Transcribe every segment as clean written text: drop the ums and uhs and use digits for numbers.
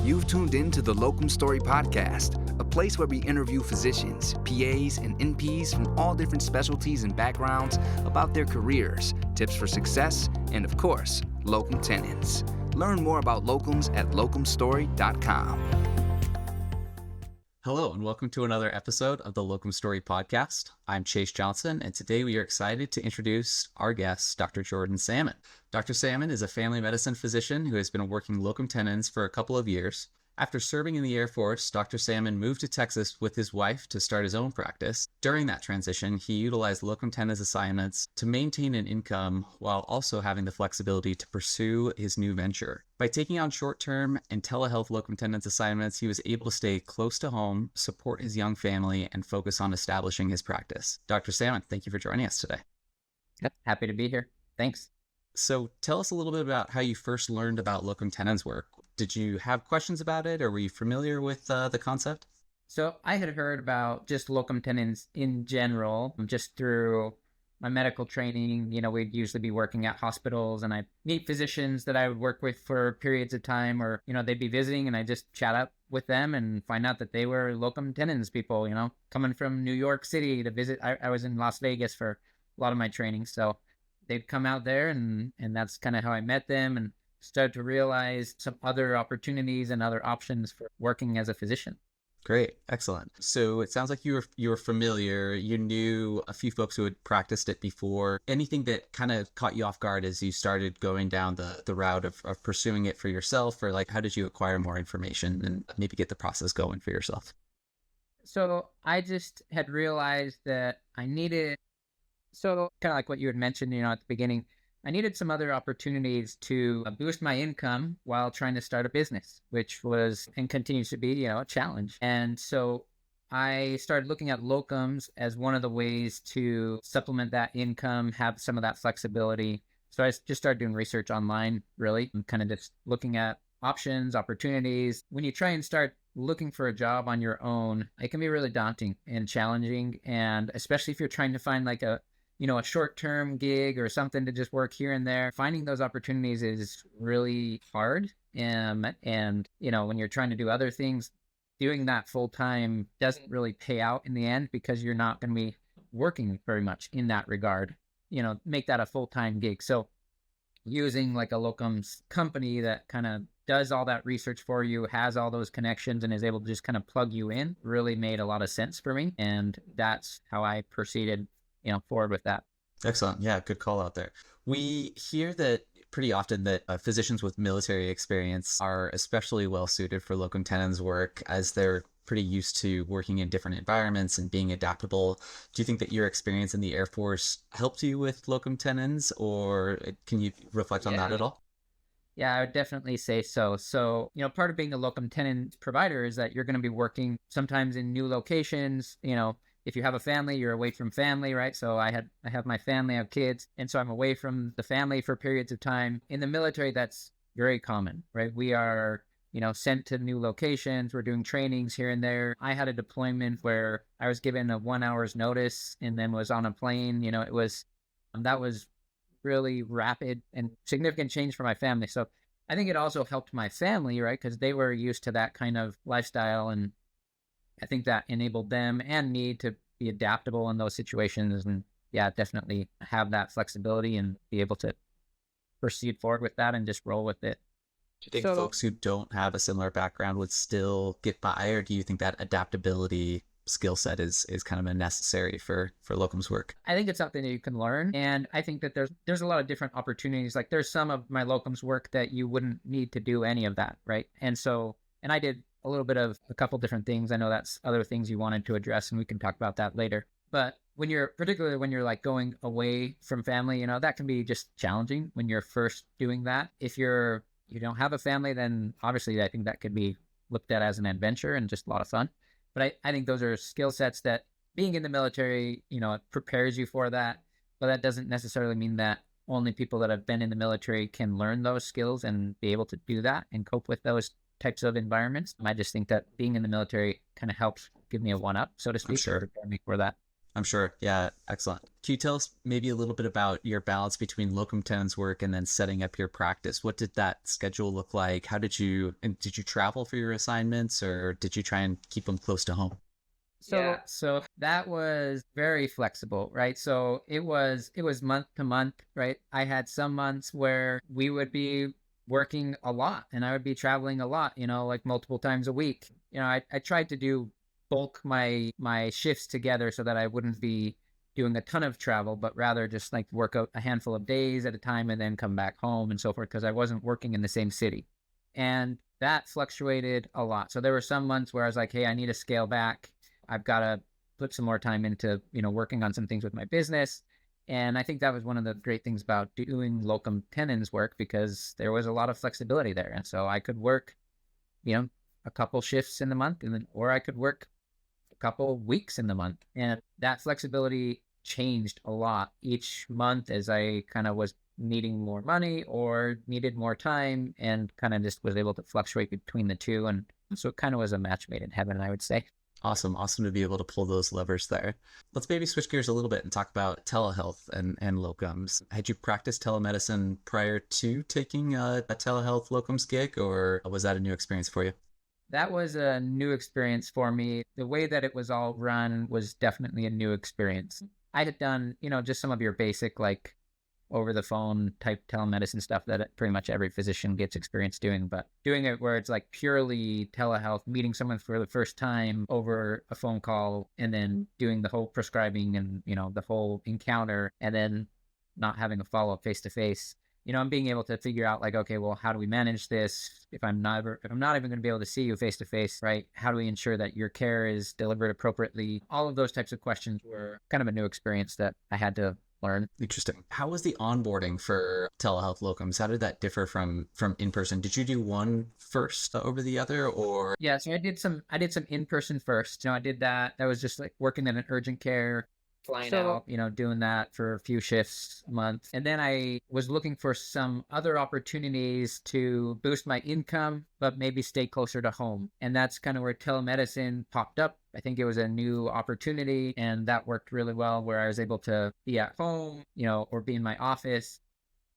You've tuned in to the Locumstory Podcast, a place where we interview physicians, PAs, and NPs from all different specialties and backgrounds about their careers, tips for success, and of course, locum tenens. Learn more about locums at locumstory.com. Hello, and welcome to another episode of the Locumstory Podcast. I'm Chase Johnson, and today we are excited to introduce our guest, Dr. Jordan Salmon. Dr. Salmon is a family medicine physician who has been working locum tenens for a couple of years. After serving in the Air Force, Dr. Salmon moved to Texas with his wife to start his own practice. During that transition, he utilized locum tenens assignments to maintain an income while also having the flexibility to pursue his new venture. By taking on short-term and telehealth locum tenens assignments, he was able to stay close to home, support his young family, and focus on establishing his practice. Dr. Salmon, thank you for joining us today. Yep, happy to be here. Thanks. So tell us a little bit about how you first learned about locum tenens work. Did you have questions about it, or were you familiar with the concept? So I had heard about just locum tenens in general, just through my medical training. We'd usually be working at hospitals, and I'd meet physicians that I would work with for periods of time, or, they'd be visiting, and I just chat up with them and find out that they were locum tenens people, coming from New York City to visit. I was in Las Vegas for a lot of my training, so they'd come out there, and that's kind of how I met them and started to realize some other opportunities and other options for working as a physician. Great. Excellent. So it sounds like you were familiar. You knew a few folks who had practiced it before. Anything that kind of caught you off guard as you started going down the route of pursuing it for yourself, or like how did you acquire more information and maybe get the process going for yourself? So I just had realized that I needed, so kind of like what you had mentioned, at the beginning, I needed some other opportunities to boost my income while trying to start a business, which was and continues to be, a challenge. And so I started looking at locums as one of the ways to supplement that income, have some of that flexibility. So I just started doing research online, really, and kind of just looking at options, opportunities. When you try and start looking for a job on your own, it can be really daunting and challenging. And especially if you're trying to find like a short-term gig or something to just work here and there, finding those opportunities is really hard. And when you're trying to do other things, doing that full-time doesn't really pay out in the end because you're not going to be working very much in that regard. Make that a full-time gig. So using like a locums company that kind of does all that research for you, has all those connections, and is able to just kind of plug you in really made a lot of sense for me. And that's how I proceeded forward with that. Excellent. Yeah, good call out there. We hear that pretty often that physicians with military experience are especially well suited for locum tenens work, as they're pretty used to working in different environments and being adaptable. Do you think that your experience in the Air Force helped you with locum tenens, or can you reflect on that at all? Yeah, I would definitely say so. So, part of being a locum tenens provider is that you're going to be working sometimes in new locations. If you have a family, you're away from family, right? So I have my family, I have kids, and so I'm away from the family for periods of time. In the military, that's very common, right? We are, sent to new locations. We're doing trainings here and there. I had a deployment where I was given a 1 hour's notice and then was on a plane. That was really rapid and significant change for my family. So I think it also helped my family, right? Because they were used to that kind of lifestyle, and I think that enabled them and me to be adaptable in those situations, and definitely have that flexibility and be able to proceed forward with that and just roll with it. Do you think folks who don't have a similar background would still get by, or do you think that adaptability skill set is kind of a necessary for locums work? I think it's something that you can learn, and I think that there's a lot of different opportunities. Like there's some of my locums work that you wouldn't need to do any of that, right? And I did a little bit of a couple different things. I know that's other things you wanted to address, and we can talk about that later. But particularly when you're like going away from family, that can be just challenging when you're first doing that. If you don't have a family, then obviously I think that could be looked at as an adventure and just a lot of fun. But I think those are skill sets that being in the military, it prepares you for that. But that doesn't necessarily mean that only people that have been in the military can learn those skills and be able to do that and cope with those types of environments. I just think that being in the military kind of helps give me a one-up, so to speak, sure. to prepare me for that. I'm sure. Yeah, excellent. Can you tell us maybe a little bit about your balance between locum tenens work and then setting up your practice? What did that schedule look like? And did you travel for your assignments, or did you try and keep them close to home? So that was very flexible, right? So it was month to month, right? I had some months where we would be working a lot and I would be traveling a lot, like multiple times a week. I tried to do bulk my shifts together so that I wouldn't be doing a ton of travel, but rather just like work out a handful of days at a time and then come back home and so forth, because I wasn't working in the same city. And that fluctuated a lot. So there were some months where I was like, hey, I need to scale back. I've got to put some more time into, working on some things with my business. And I think that was one of the great things about doing locum tenens work, because there was a lot of flexibility there. And so I could work, a couple shifts in the month, or I could work a couple weeks in the month. And that flexibility changed a lot each month as I kind of was needing more money or needed more time, and kind of just was able to fluctuate between the two. And so it kind of was a match made in heaven, I would say. Awesome. Awesome to be able to pull those levers there. Let's maybe switch gears a little bit and talk about telehealth and locums. Had you practiced telemedicine prior to taking a telehealth locums gig, or was that a new experience for you? That was a new experience for me. The way that it was all run was definitely a new experience. I had done, just some of your basic, like over the phone type telemedicine stuff that pretty much every physician gets experience doing, but doing it where it's like purely telehealth, meeting someone for the first time over a phone call, and then doing the whole prescribing and, the whole encounter, and then not having a follow-up face to face. I'm being able to figure out like, okay, well, how do we manage this if I'm not even going to be able to see you face to face, right? How do we ensure that your care is delivered appropriately? All of those types of questions were kind of a new experience that I had to learn. Interesting. How was the onboarding for telehealth locums? How did that differ from in person? Did you do one first over the other, or? Yeah, so I did some in person first. I did that. That was just like working at an urgent care, flying out, doing that for a few shifts a month. And then I was looking for some other opportunities to boost my income, but maybe stay closer to home. And that's kind of where telemedicine popped up. I think it was a new opportunity, and that worked really well, where I was able to be at home, or be in my office.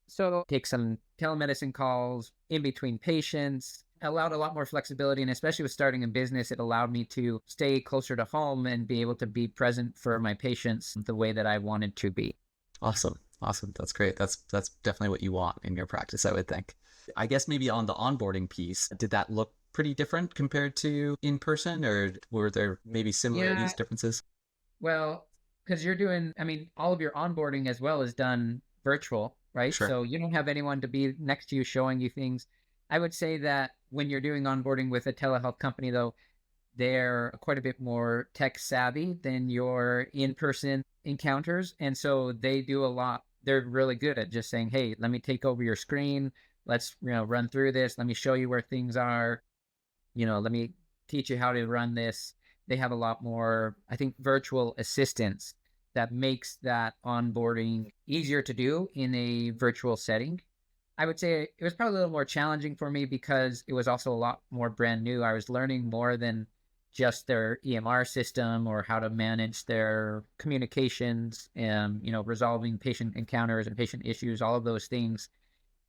So take some telemedicine calls in between patients, allowed a lot more flexibility. And especially with starting a business, it allowed me to stay closer to home and be able to be present for my patients the way that I wanted to be. Awesome. That's great. That's definitely what you want in your practice, I would think. I guess maybe on the onboarding piece, did that look pretty different compared to in person, or were there maybe similarities, differences? Well, because you're doing, all of your onboarding as well is done virtual, right? Sure. So you don't have anyone to be next to you showing you things. I would say that when you're doing onboarding with a telehealth company, though, they're quite a bit more tech savvy than your in-person encounters. And so they do a lot. They're really good at just saying, hey, let me take over your screen. Let's, run through this. Let me show you where things are. Let me teach you how to run this. They have a lot more, I think, virtual assistance that makes that onboarding easier to do in a virtual setting. I would say it was probably a little more challenging for me because it was also a lot more brand new. I was learning more than just their EMR system or how to manage their communications and, resolving patient encounters and patient issues, all of those things,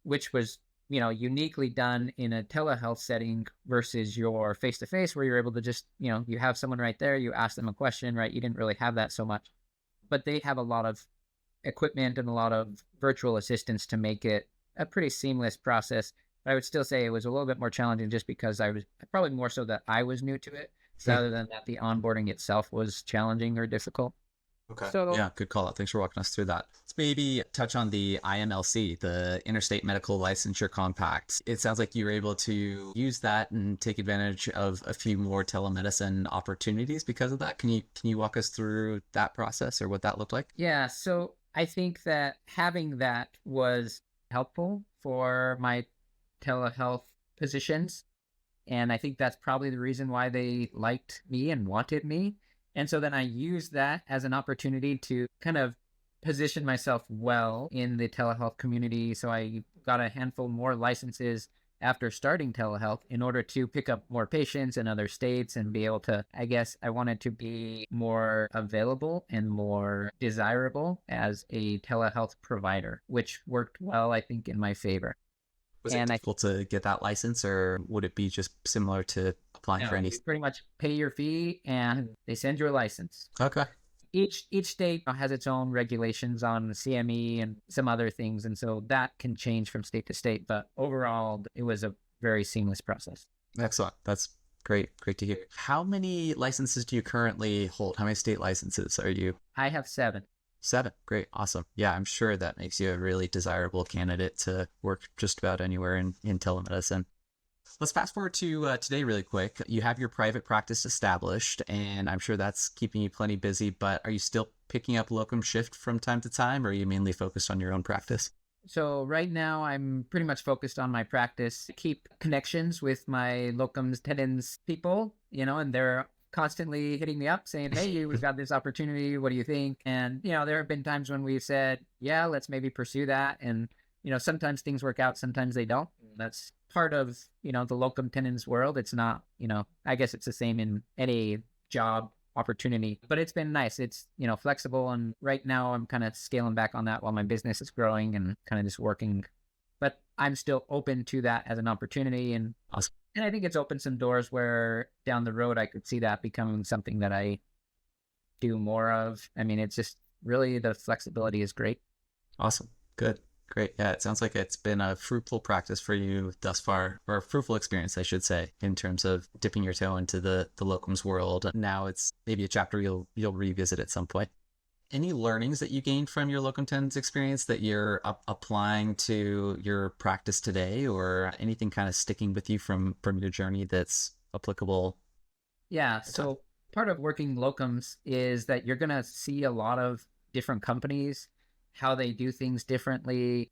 which was, uniquely done in a telehealth setting versus your face-to-face, where you're able to just, you have someone right there, you ask them a question, right? You didn't really have that so much, but they have a lot of equipment and a lot of virtual assistance to make it a pretty seamless process. But I would still say it was a little bit more challenging just because I was probably more so that I was new to it rather than that the onboarding itself was challenging or difficult. Okay. So, yeah, good call out. Thanks for walking us through that. Let's maybe touch on the IMLC, the Interstate Medical Licensure Compact. It sounds like you were able to use that and take advantage of a few more telemedicine opportunities because of that. Can you walk us through that process or what that looked like? Yeah, so I think that having that was helpful for my telehealth positions. And I think that's probably the reason why they liked me and wanted me. And so then I used that as an opportunity to kind of position myself well in the telehealth community. So I got a handful more licenses after starting telehealth in order to pick up more patients in other states and be able to, I guess I wanted to be more available and more desirable as a telehealth provider, which worked well, I think, in my favor. Was it difficult to get that license, or would it be just similar to applying for any? You pretty much pay your fee and they send you a license. Okay. Each state has its own regulations on CME and some other things, and so that can change from state to state. But overall, it was a very seamless process. Excellent. That's great. Great to hear. How many licenses do you currently hold? How many state licenses are you? I have 7. 7. Great. Awesome. Yeah, I'm sure that makes you a really desirable candidate to work just about anywhere in telemedicine. Let's fast forward to today really quick. You have your private practice established, and I'm sure that's keeping you plenty busy, but are you still picking up locum shift from time to time, or are you mainly focused on your own practice? So right now I'm pretty much focused on my practice, keep connections with my locums tenens people, and they're constantly hitting me up saying, hey, we've got this opportunity. What do you think? And, there have been times when we've said, yeah, let's maybe pursue that. And, sometimes things work out, sometimes they don't. That's part of, the locum tenens world. It's not, I guess it's the same in any job opportunity, but it's been nice. It's, flexible. And right now I'm kind of scaling back on that while my business is growing and kind of just working, but I'm still open to that as an opportunity. And awesome. And I think it's opened some doors where down the road I could see that becoming something that I do more of. I mean, it's just really the flexibility is great. Awesome. Good. Great. Yeah, it sounds like it's been a fruitful practice for you thus far, or a fruitful experience, I should say, in terms of dipping your toe into the locums world. Now it's maybe a chapter you'll revisit at some point. Any learnings that you gained from your locum tenens experience that you're applying to your practice today, or anything kind of sticking with you from your journey that's applicable? Yeah. So part of working locums is that you're going to see a lot of different companies, how they do things differently,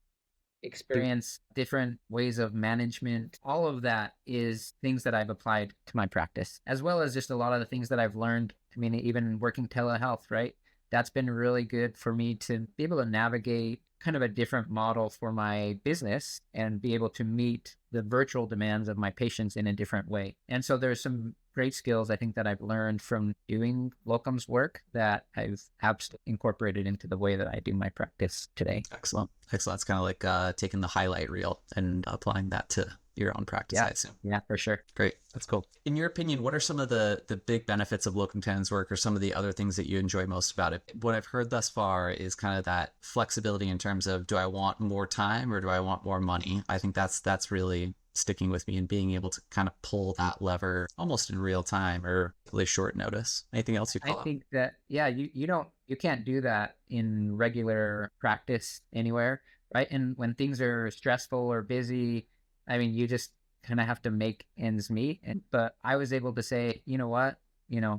experience different ways of management. All of that is things that I've applied to my practice, as well as just a lot of the things that I've learned. I mean, even working telehealth, right? That's been really good for me to be able to navigate kind of a different model for my business and be able to meet the virtual demands of my patients in a different way. And so there's some great skills I think that I've learned from doing locums work that I've absolutely incorporated into the way that I do my practice today. Excellent. Excellent. It's kind of like taking the highlight reel and applying that to your own practice, I assume. Yeah, for sure. Great. That's cool. In your opinion, what are some of the big benefits of locum tenens work, or some of the other things that you enjoy most about it? What I've heard thus far is kind of that flexibility in terms of, do I want more time or do I want more money? I think that's really sticking with me, and being able to kind of pull that lever almost in real time or really short notice. Anything else you call out? I think that, yeah, you can't do that in regular practice anywhere, right? And when things are stressful or busy, I mean, you just kind of have to make ends meet. But I was able to say, you know what,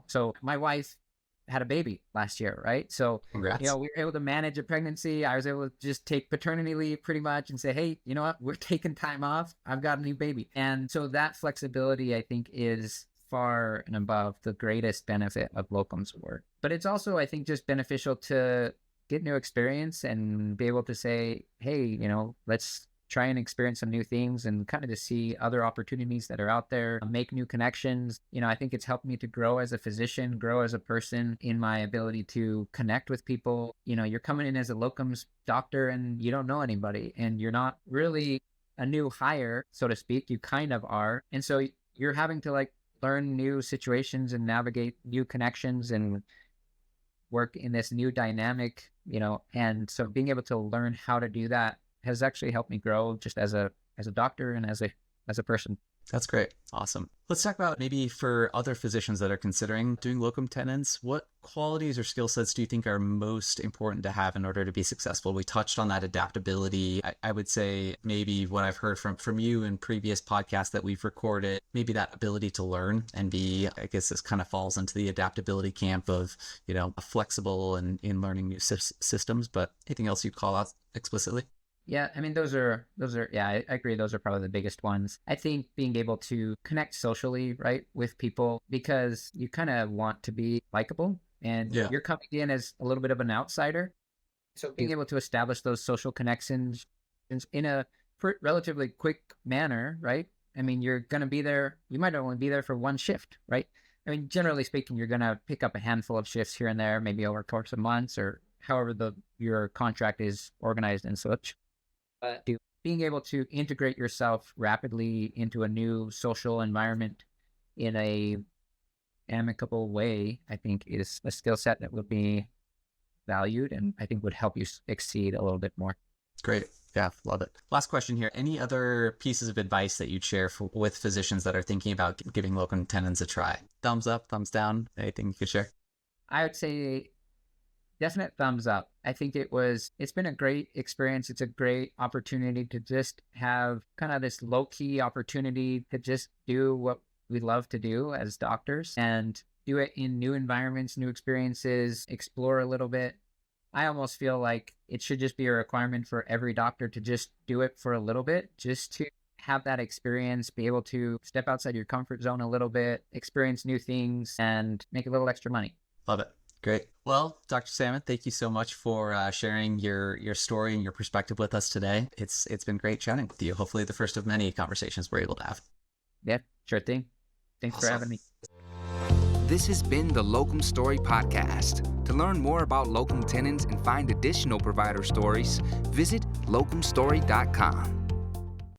so my wife had a baby last year, right? So, congrats. We were able to manage a pregnancy. I was able to just take paternity leave pretty much and say, hey, you know what, we're taking time off. I've got a new baby. And so that flexibility, I think, is far and above the greatest benefit of locums work. But it's also, I think, just beneficial to get new experience and be able to say, hey, let's try and experience some new things and kind of to see other opportunities that are out there, make new connections. I think it's helped me to grow as a physician, grow as a person in my ability to connect with people. You're coming in as a locums doctor and you don't know anybody, and you're not really a new hire, so to speak. You kind of are. And so you're having to learn new situations and navigate new connections and work in this new dynamic, and so being able to learn how to do that has actually helped me grow just as a doctor and as a person. That's great. Awesome. Let's talk about, maybe for other physicians that are considering doing locum tenens, what qualities or skill sets do you think are most important to have in order to be successful? We touched on that adaptability. I would say maybe what I've heard from you in previous podcasts that we've recorded, maybe that ability to learn and be, I guess this kind of falls into the adaptability camp of, flexible and in learning new systems, but anything else you'd call out explicitly? Yeah, I mean, those are, yeah, I agree. Those are probably the biggest ones. I think being able to connect socially, right, with people, because you kind of want to be likable, and you're coming in as a little bit of an outsider. So being able to establish those social connections in a relatively quick manner, right? I mean, you're going to be there. You might only be there for one shift, right? I mean, generally speaking, you're going to pick up a handful of shifts here and there, maybe over the course of months or however your contract is organized and such. But being able to integrate yourself rapidly into a new social environment in a amicable way, I think is a skill set that would be valued and I think would help you exceed a little bit more. Great. Yeah, love it. Last question here. Any other pieces of advice that you'd share with physicians that are thinking about giving locum tenens a try? Thumbs up, thumbs down, anything you could share? I would say definite thumbs up. I think it's been a great experience. It's a great opportunity to just have kind of this low-key opportunity to just do what we love to do as doctors and do it in new environments, new experiences, explore a little bit. I almost feel like it should just be a requirement for every doctor to just do it for a little bit, just to have that experience, be able to step outside your comfort zone a little bit, experience new things, and make a little extra money. Love it. Great. Well, Dr. Salmon, thank you so much for sharing your story and your perspective with us today. It's been great chatting with you. Hopefully the first of many conversations we're able to have. Yeah, sure thing. Thanks for having me. This has been the Locumstory Podcast. To learn more about locum tenens and find additional provider stories, visit locumstory.com.